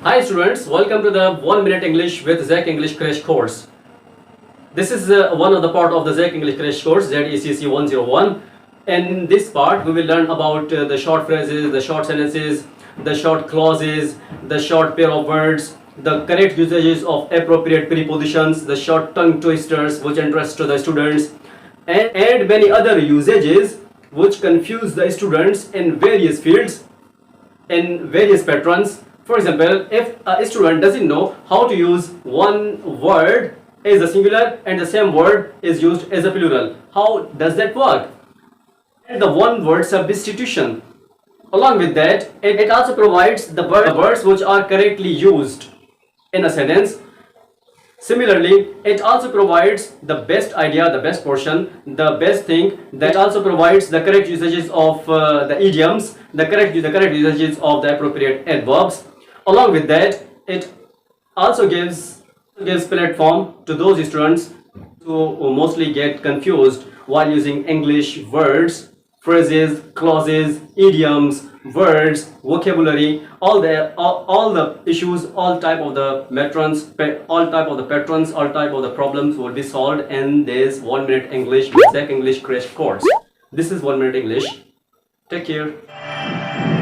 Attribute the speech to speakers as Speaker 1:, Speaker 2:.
Speaker 1: Hi students, welcome to the 1 Minute English with ZAK English Crash Course. This is one of the part of the ZAK English Crash Course, ZECC 101. And in this part, we will learn about the short phrases, the short sentences, the short clauses, the short pair of words, the correct usages of appropriate prepositions, the short tongue twisters which interest to the students, and many other usages which confuse the students in various fields, in various patterns. For example, if a student doesn't know how to use one word as a singular and the same word is used as a plural, how does that work? And the one word substitution. Along with that, it also provides the words which are correctly used in a sentence. Similarly, it also provides the best idea, the best portion, the best thing. That also provides the correct usages of the idioms, the correct usages of the appropriate adverbs. Along with that, it also gives platform to those students who mostly get confused while using English words, phrases, clauses, idioms, words, vocabulary, all the issues, all type of the patterns, all type of the problems will be solved in this 1 Minute English with ZAK English Crash Course. This is 1 Minute English. Take care.